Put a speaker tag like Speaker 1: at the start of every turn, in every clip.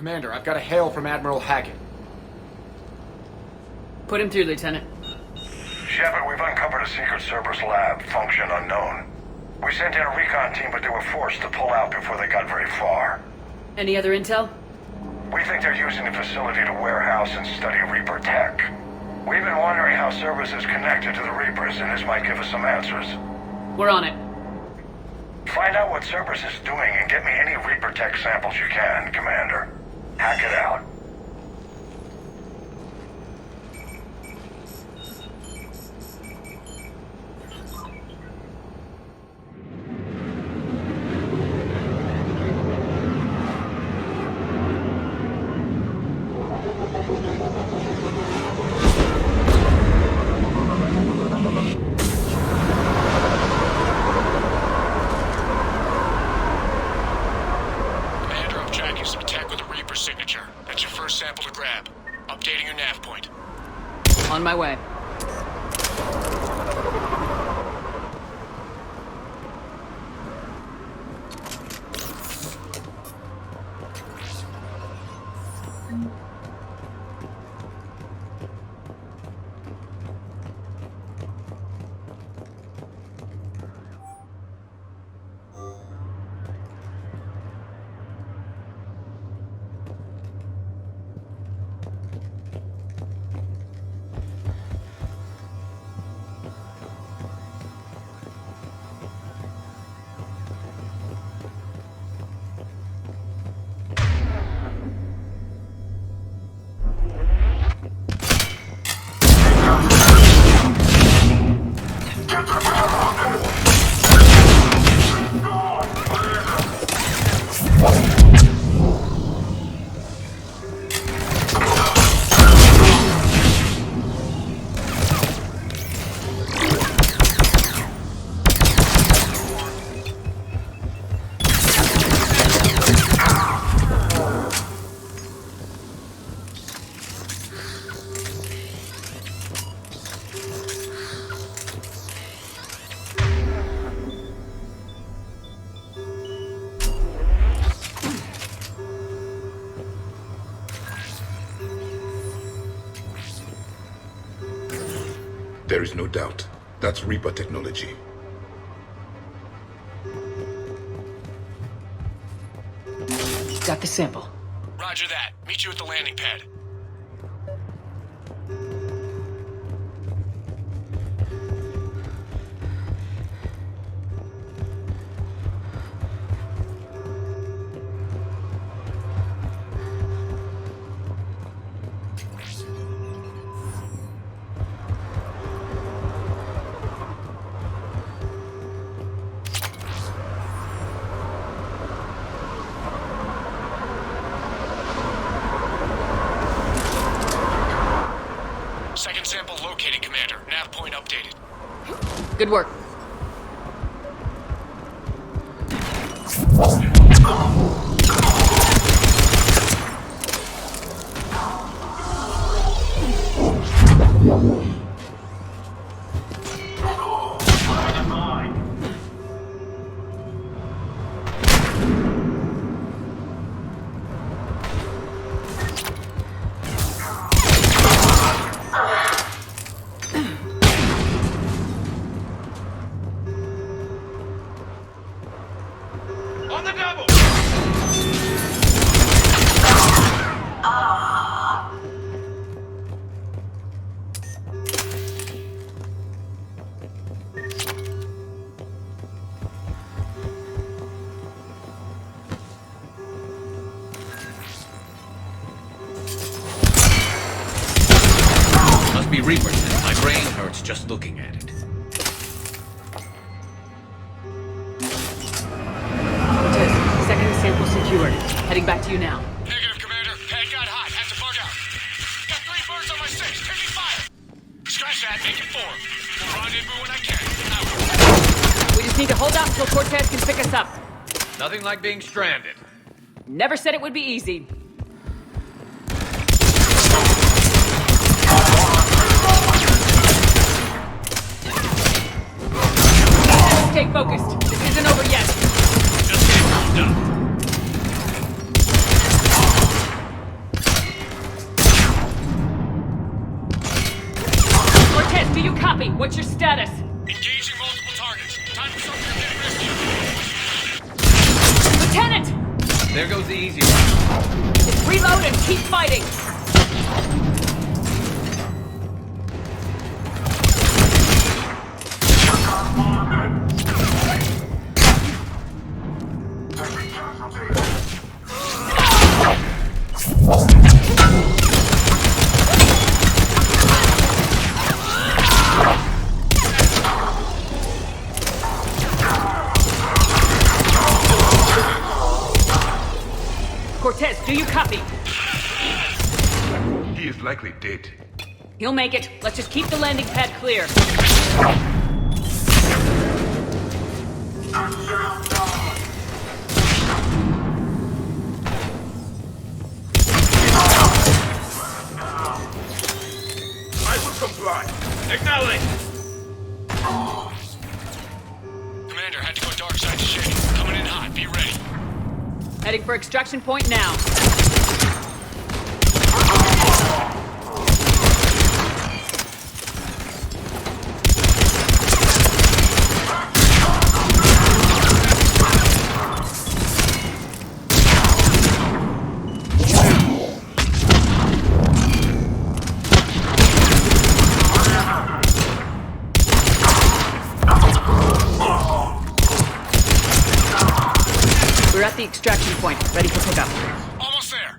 Speaker 1: Commander, I've got a hail from Admiral Hackett.
Speaker 2: Put him through, Lieutenant.
Speaker 3: Shepard, we've uncovered a secret Cerberus lab, function unknown. We sent in a recon team, but they were forced to pull out before they got very far.
Speaker 2: Any other intel?
Speaker 3: We think they're using the facility to warehouse and study Reaper tech. We've been wondering how Cerberus is connected to the Reapers, and this might give us some answers.
Speaker 2: We're on it.
Speaker 3: Find out what Cerberus is doing and get me any Reaper tech samples you can, Commander. Hack it out.
Speaker 4: Sample to grab. Updating your nav point.
Speaker 2: On my way.
Speaker 5: There is no doubt. That's Reaper technology.
Speaker 2: Got the sample.
Speaker 4: Roger that. Meet you at the landing pad. Second sample located, Commander. Nav point updated.
Speaker 2: Good work.
Speaker 4: On the double!
Speaker 6: Must be Reapers. My brain hurts just looking at it.
Speaker 2: Second sample secured. Heading back to you now.
Speaker 4: Negative, Commander. Pad got hot. Had to bug out. Got 3 birds on my 6. Taking fire. Scratch that. Make it 4. We'll rendezvous when I can. Out.
Speaker 2: We just need to hold out until Cortez can pick us up.
Speaker 6: Nothing like being stranded.
Speaker 2: Never said it would be easy. Stay focused. This isn't over yet.
Speaker 6: Just get warmed up.
Speaker 2: Cortez, do you copy? What's your status?
Speaker 4: Engaging multiple targets. Time for something a bit risky.
Speaker 2: Lieutenant!
Speaker 6: There goes the easy one.
Speaker 2: Reload and keep fighting! Cortez, do you copy?
Speaker 5: He is likely dead.
Speaker 2: He'll make it. Let's just keep the landing pad clear.
Speaker 5: I will comply.
Speaker 4: Acknowledge! Commander, had to go dark side to shade. Coming in hot. Be ready.
Speaker 2: Heading for extraction point now. We're at the extraction point, ready for pickup.
Speaker 4: Almost there.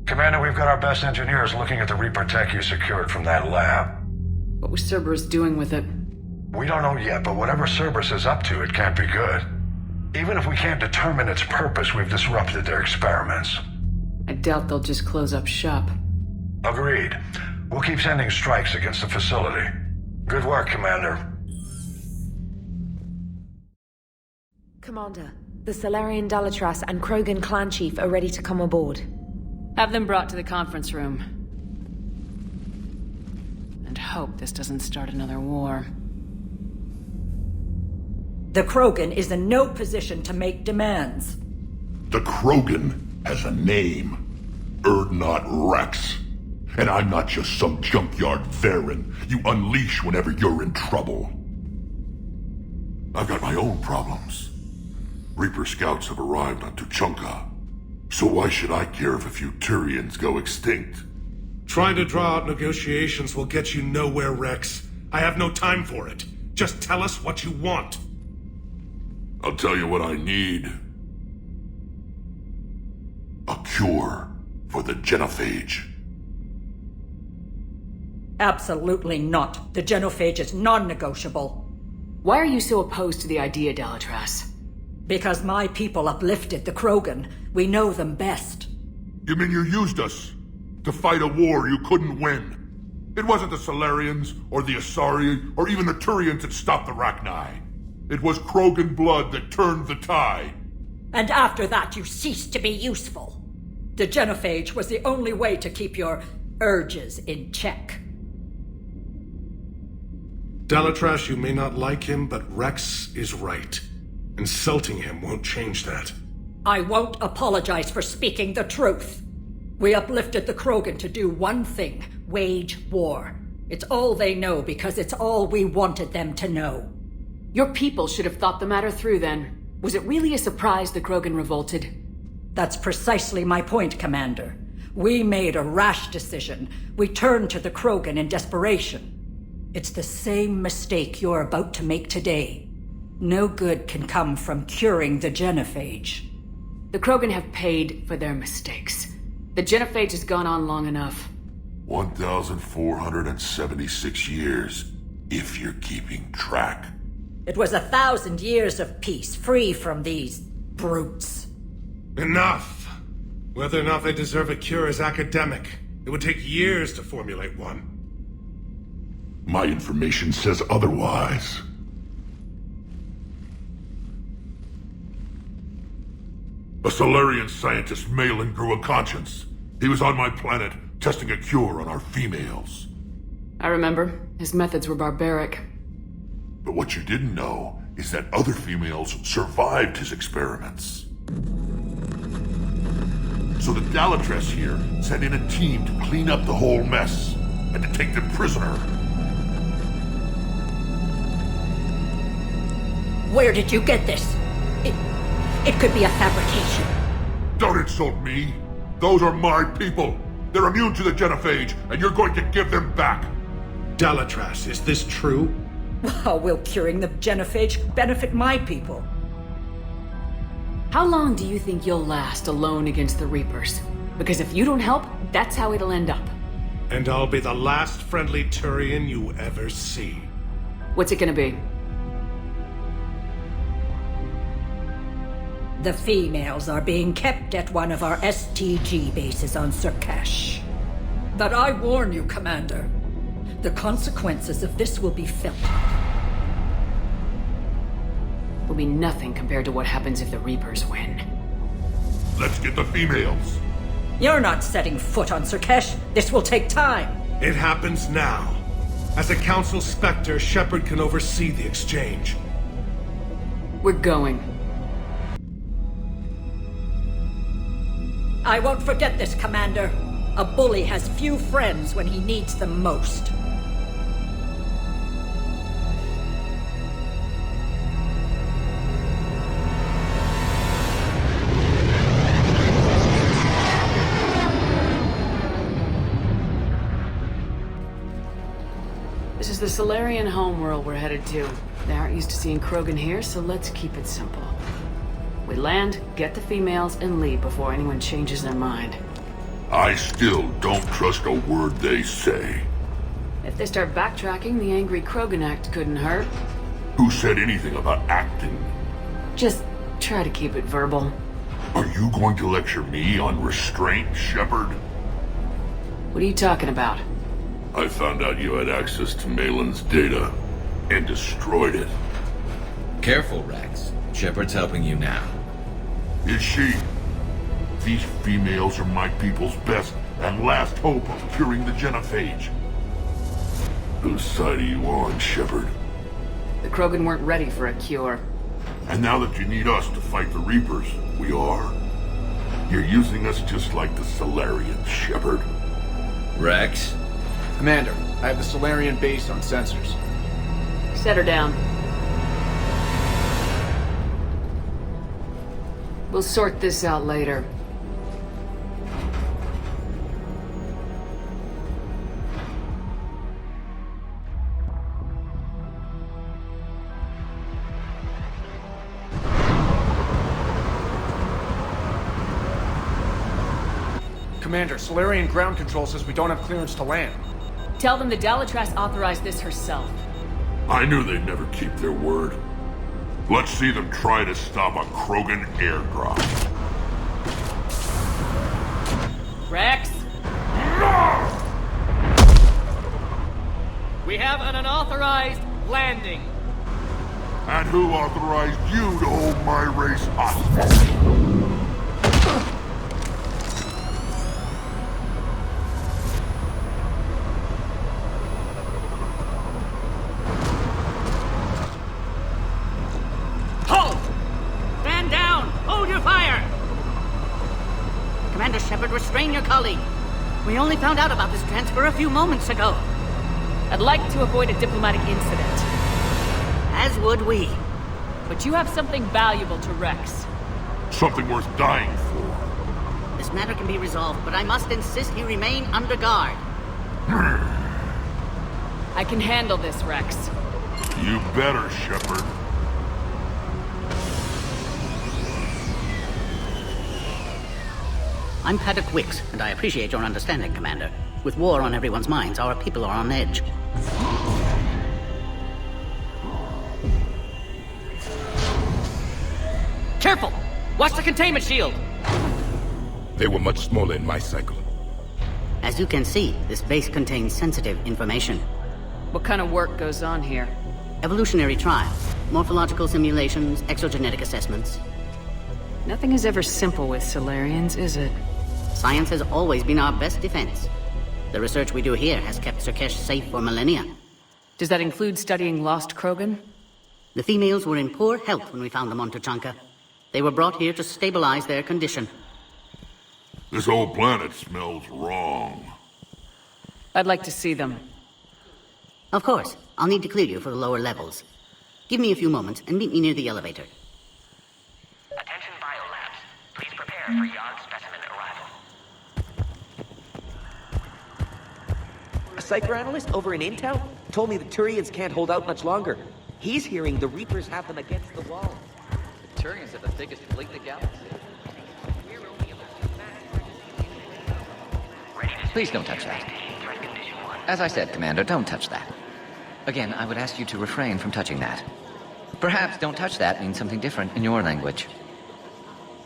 Speaker 3: Commander, we've got our best engineers looking at the Reaper tech you secured from that lab.
Speaker 2: What was Cerberus doing with it?
Speaker 3: We don't know yet, but whatever Cerberus is up to, it can't be good. Even if we can't determine its purpose, we've disrupted their experiments.
Speaker 2: I doubt they'll just close up shop.
Speaker 3: Agreed. We'll keep sending strikes against the facility. Good work, Commander.
Speaker 7: Commander, the Salarian Dalatras and Krogan clan chief are ready to come aboard.
Speaker 2: Have them brought to the conference room. And hope this doesn't start another war.
Speaker 8: The Krogan is in no position to make demands.
Speaker 5: The Krogan has a name. Urdnot Rex. And I'm not just some junkyard Varen you unleash whenever you're in trouble. I've got my own problems. Reaper scouts have arrived on Tuchanka. So why should I care if a few Turians go extinct?
Speaker 9: Trying to draw out negotiations will get you nowhere, Rex. I have no time for it. Just tell us what you want.
Speaker 5: I'll tell you what I need. A cure for the genophage.
Speaker 8: Absolutely not. The genophage is non-negotiable.
Speaker 2: Why are you so opposed to the idea, Dalatras?
Speaker 8: Because my people uplifted the Krogan. We know them best.
Speaker 5: You mean you used us to fight a war you couldn't win? It wasn't the Solarians, or the Asari, or even the Turians that stopped the Rachni. It was Krogan blood that turned the tide.
Speaker 8: And after that, you ceased to be useful. The genophage was the only way to keep your urges in check.
Speaker 9: Dalatras, you may not like him, but Rex is right. Insulting him won't change that.
Speaker 8: I won't apologize for speaking the truth. We uplifted the Krogan to do one thing: wage war. It's all they know because it's all we wanted them to know.
Speaker 2: Your people should have thought the matter through then. Was it really a surprise the Krogan revolted?
Speaker 8: That's precisely my point, Commander. We made a rash decision. We turned to the Krogan in desperation. It's the same mistake you're about to make today. No good can come from curing the genophage.
Speaker 2: The Krogan have paid for their mistakes. The genophage has gone on long enough.
Speaker 5: 1,476 years, if you're keeping track.
Speaker 8: It was 1,000 years of peace, free from these brutes.
Speaker 9: Enough! Whether or not they deserve a cure is academic. It would take years to formulate one.
Speaker 5: My information says otherwise. A Solarian scientist, Malin, grew a conscience. He was on my planet, testing a cure on our females.
Speaker 2: I remember. His methods were barbaric.
Speaker 5: But what you didn't know is that other females survived his experiments. So the Dalatress here sent in a team to clean up the whole mess, and to take them prisoner.
Speaker 8: Where did you get this? It could be a fabrication.
Speaker 5: Don't insult me! Those are my people! They're immune to the genophage, and you're going to give them back!
Speaker 9: Dalatrass, is this true?
Speaker 8: How will curing the genophage benefit my people?
Speaker 2: How long do you think you'll last alone against the Reapers? Because if you don't help, that's how it'll end up.
Speaker 9: And I'll be the last friendly Turian you ever see.
Speaker 2: What's it gonna be?
Speaker 8: The females are being kept at one of our STG bases on Surkash. But I warn you, Commander, the consequences of this will be felt.
Speaker 2: Will be nothing compared to what happens if the Reapers win.
Speaker 5: Let's get the females!
Speaker 8: You're not setting foot on Surkash. This will take time.
Speaker 9: It happens now. As a Council Spectre, Shepard can oversee the exchange.
Speaker 2: We're going.
Speaker 8: I won't forget this, Commander. A bully has few friends when he needs them most.
Speaker 2: This is the Solarian homeworld we're headed to. They aren't used to seeing Krogan here, so let's keep it simple. We land, get the females, and leave before anyone changes their mind.
Speaker 5: I still don't trust a word they say.
Speaker 2: If they start backtracking, the angry Krogan act couldn't hurt.
Speaker 5: Who said anything about acting?
Speaker 2: Just try to keep it verbal.
Speaker 5: Are you going to lecture me on restraint, Shepard?
Speaker 2: What are you talking about?
Speaker 5: I found out you had access to Malin's data, and destroyed it.
Speaker 6: Careful, Rex. Shepard's helping you now.
Speaker 5: Is she? These females are my people's best and last hope of curing the genophage. Whose side are you on, Shepard?
Speaker 2: The Krogan weren't ready for a cure.
Speaker 5: And now that you need us to fight the Reapers, we are. You're using us just like the Solarians, Shepard.
Speaker 6: Rex?
Speaker 1: Commander, I have the Solarian base on sensors.
Speaker 2: Set her down. We'll sort this out later.
Speaker 1: Commander, Solarian ground control says we don't have clearance to land.
Speaker 2: Tell them the Dalatrass authorized this herself.
Speaker 5: I knew they'd never keep their word. Let's see them try to stop a Krogan airdrop.
Speaker 2: Rex?
Speaker 10: We have an unauthorized landing.
Speaker 5: And who authorized you to hold my race hostage?
Speaker 10: Halt! Stand down! Hold your fire! Commander Shepard, restrain your colleague. We only found out about this transfer a few moments ago.
Speaker 2: I'd like to avoid a diplomatic incident.
Speaker 10: As would we.
Speaker 2: But you have something valuable to Rex.
Speaker 5: Something worth dying for.
Speaker 10: This matter can be resolved, but I must insist he remain under guard.
Speaker 2: I can handle this, Rex.
Speaker 5: You better, Shepard.
Speaker 10: I'm Paddock Wicks, and I appreciate your understanding, Commander. With war on everyone's minds, our people are on edge. Careful! Watch the containment shield!
Speaker 11: They were much smaller in my cycle.
Speaker 10: As you can see, this base contains sensitive information.
Speaker 2: What kind of work goes on here?
Speaker 10: Evolutionary trials, morphological simulations, exogenetic assessments.
Speaker 2: Nothing is ever simple with Solarians, is it?
Speaker 10: Science has always been our best defense. The research we do here has kept Surkesh safe for millennia.
Speaker 2: Does that include studying lost Krogan?
Speaker 10: The females were in poor health when we found them on Tuchanka. They were brought here to stabilize their condition.
Speaker 5: This whole planet smells wrong.
Speaker 2: I'd like to see them.
Speaker 10: Of course. I'll need to clear you for the lower levels. Give me a few moments and meet me near the elevator.
Speaker 12: Attention biolabs. Please prepare for Yard specimen arrival.
Speaker 13: A psychoanalyst over in Intel told me the Turians can't hold out much longer. He's hearing the Reapers have them against the wall.
Speaker 6: The Turians have the biggest fleet in the galaxy. Please don't touch that. As I said, Commander, don't touch that. Again, I would ask you to refrain from touching that. Perhaps "don't touch that" means something different in your language.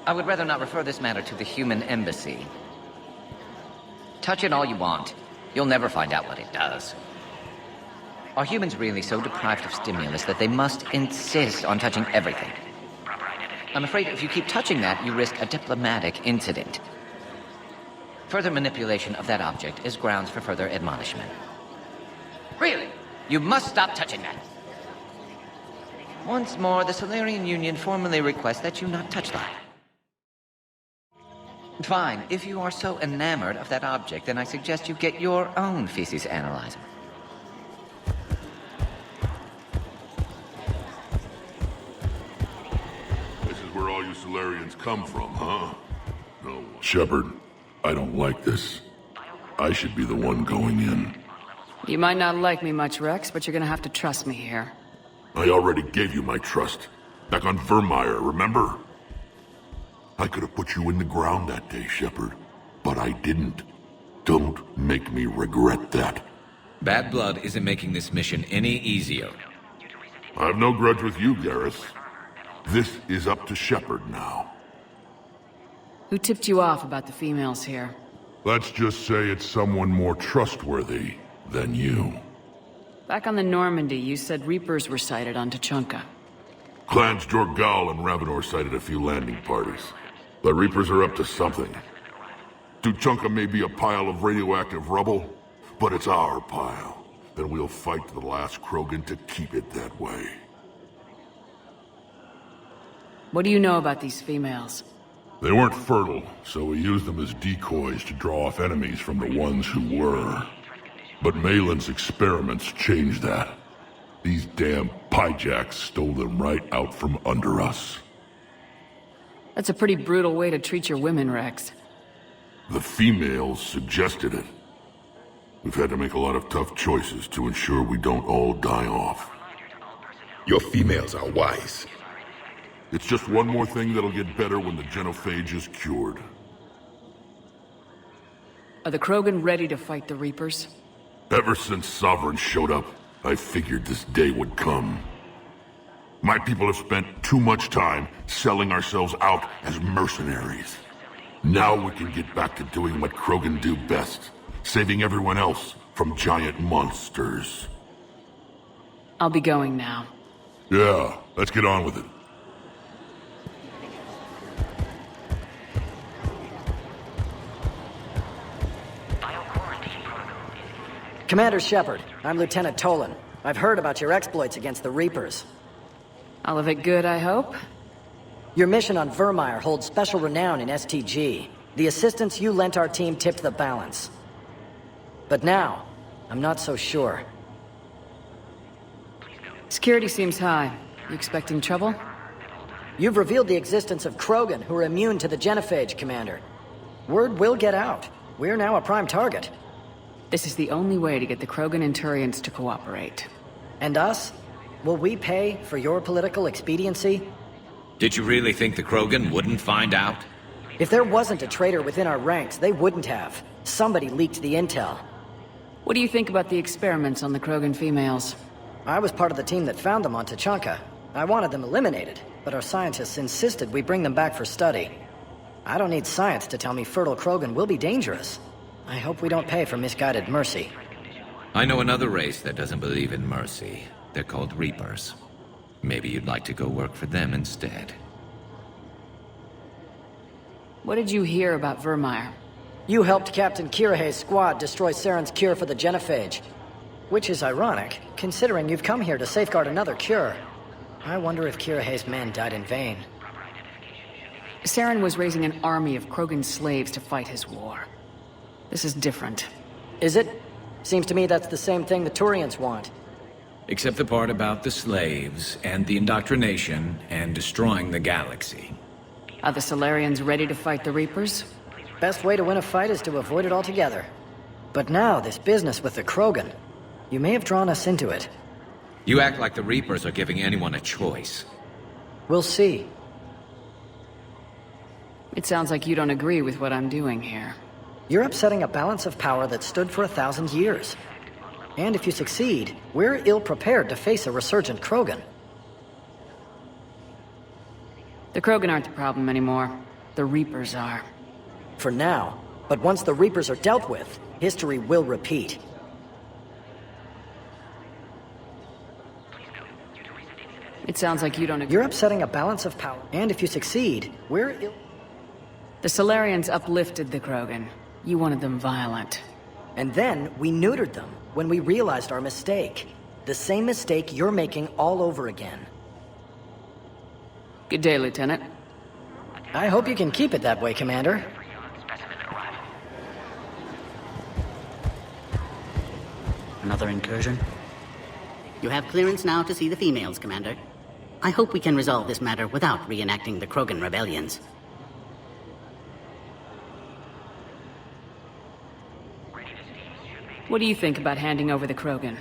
Speaker 6: I would rather not refer this matter to the human embassy. Touch it all you want. You'll never find out what it does. Are humans really so deprived of stimulus that they must insist on touching everything? I'm afraid if you keep touching that, you risk a diplomatic incident. Further manipulation of that object is grounds for further admonishment. Really? You must stop touching that. Once more, the Solarian Union formally requests that you not touch that. Fine. If you are so enamored of that object, then I suggest you get your own feces analyzer.
Speaker 5: This is where all you Solarians come from, huh? No. Shepard, I don't like this. I should be the one going in.
Speaker 2: You might not like me much, Rex, but you're gonna have to trust me here.
Speaker 5: I already gave you my trust. Back on Vermeer, remember? I could have put you in the ground that day, Shepard, but I didn't. Don't make me regret that.
Speaker 6: Bad blood isn't making this mission any easier.
Speaker 5: I have no grudge with you, Garrus. This is up to Shepard now.
Speaker 2: Who tipped you off about the females here?
Speaker 5: Let's just say it's someone more trustworthy than you.
Speaker 2: Back on the Normandy, you said Reapers were sighted on Tuchanka.
Speaker 5: Clans Jorgal and Ravenor sighted a few landing parties. The Reapers are up to something. Tuchanka may be a pile of radioactive rubble, but it's our pile. And we'll fight to the last Krogan to keep it that way.
Speaker 2: What do you know about these females?
Speaker 5: They weren't fertile, so we used them as decoys to draw off enemies from the ones who were. But Malin's experiments changed that. These damn pyjacks stole them right out from under us.
Speaker 2: That's a pretty brutal way to treat your women, Rex.
Speaker 5: The females suggested it. We've had to make a lot of tough choices to ensure we don't all die off.
Speaker 11: Your females are wise.
Speaker 5: It's just one more thing that'll get better when the genophage is cured.
Speaker 2: Are the Krogan ready to fight the Reapers?
Speaker 5: Ever since Sovereign showed up, I figured this day would come. My people have spent too much time selling ourselves out as mercenaries. Now we can get back to doing what Krogan do best, saving everyone else from giant monsters.
Speaker 2: I'll be going now.
Speaker 5: Yeah, let's get on with it.
Speaker 14: Commander Shepard, I'm Lieutenant Tolan. I've heard about your exploits against the Reapers.
Speaker 2: All of it good, I hope?
Speaker 14: Your mission on Vermeer holds special renown in STG. The assistance you lent our team tipped the balance. But now, I'm not so sure.
Speaker 2: Security seems high. You expecting trouble?
Speaker 14: You've revealed the existence of Krogan who are immune to the genophage, Commander. Word will get out. We're now a prime target.
Speaker 2: This is the only way to get the Krogan and Turians to cooperate.
Speaker 14: And us? Will we pay for your political expediency?
Speaker 6: Did you really think the Krogan wouldn't find out?
Speaker 14: If there wasn't a traitor within our ranks, they wouldn't have. Somebody leaked the intel.
Speaker 2: What do you think about the experiments on the Krogan females?
Speaker 14: I was part of the team that found them on Tuchanka. I wanted them eliminated, but our scientists insisted we bring them back for study. I don't need science to tell me fertile Krogan will be dangerous. I hope we don't pay for misguided mercy.
Speaker 15: I know another race that doesn't believe in mercy. They're called Reapers. Maybe you'd like to go work for them instead.
Speaker 2: What did you hear about Vermeer?
Speaker 14: You helped Captain Kirihei's squad destroy Saren's cure for the genophage. Which is ironic, considering you've come here to safeguard another cure. I wonder if Kirihei's men died in vain.
Speaker 2: Saren was raising an army of Krogan slaves to fight his war. This is different.
Speaker 14: Is it? Seems to me that's the same thing the Turians want.
Speaker 15: Except the part about the slaves, and the indoctrination, and destroying the galaxy.
Speaker 2: Are the Solarians ready to fight the Reapers?
Speaker 14: Best way to win a fight is to avoid it altogether. But now, this business with the Krogan. You may have drawn us into it.
Speaker 15: You act like the Reapers are giving anyone a choice.
Speaker 14: We'll see.
Speaker 2: It sounds like you don't agree with what I'm doing here.
Speaker 14: You're upsetting a balance of power that stood for 1,000 years. And if you succeed, we're ill-prepared to face a resurgent Krogan.
Speaker 2: The Krogan aren't the problem anymore. The Reapers are.
Speaker 14: For now. But once the Reapers are dealt with, history will repeat.
Speaker 2: It sounds like you don't agree.
Speaker 14: You're upsetting a balance of power. And if you succeed, we're ill...
Speaker 2: The Solarians uplifted the Krogan. You wanted them violent.
Speaker 14: And then we neutered them when we realized our mistake. The same mistake you're making all over again.
Speaker 2: Good day, Lieutenant.
Speaker 14: I hope you can keep it that way, Commander.
Speaker 10: Another incursion? You have clearance now to see the females, Commander. I hope we can resolve this matter without reenacting the Krogan rebellions.
Speaker 2: What do you think about handing over the Krogan?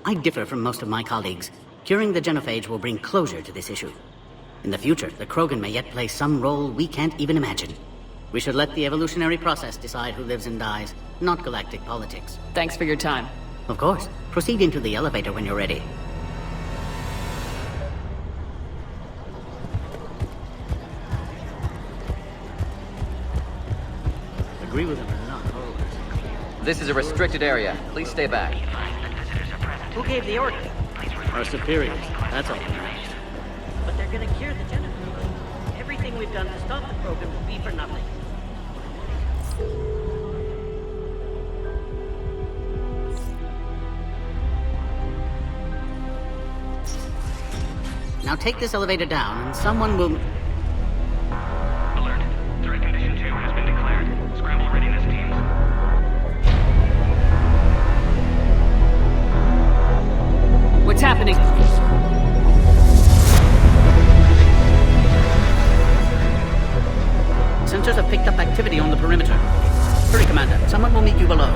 Speaker 10: I differ from most of my colleagues. Curing the genophage will bring closure to this issue. In the future, the Krogan may yet play some role we can't even imagine. We should let the evolutionary process decide who lives and dies, not galactic politics.
Speaker 2: Thanks for your time.
Speaker 10: Of course. Proceed into the elevator when you're ready.
Speaker 6: Agree with him or not? This is a restricted area. Please stay back.
Speaker 10: Who gave the order?
Speaker 16: Our superiors. That's all that matters.
Speaker 10: But they're gonna cure the genophage. Everything we've done to stop the program will be for nothing. Now take this elevator down, and someone will...
Speaker 12: Alert. Threat condition 2 has been declared. Scramble readiness teams.
Speaker 2: What's happening?
Speaker 10: Sensors have picked up activity on the perimeter. Hurry, Commander. Someone will meet you below.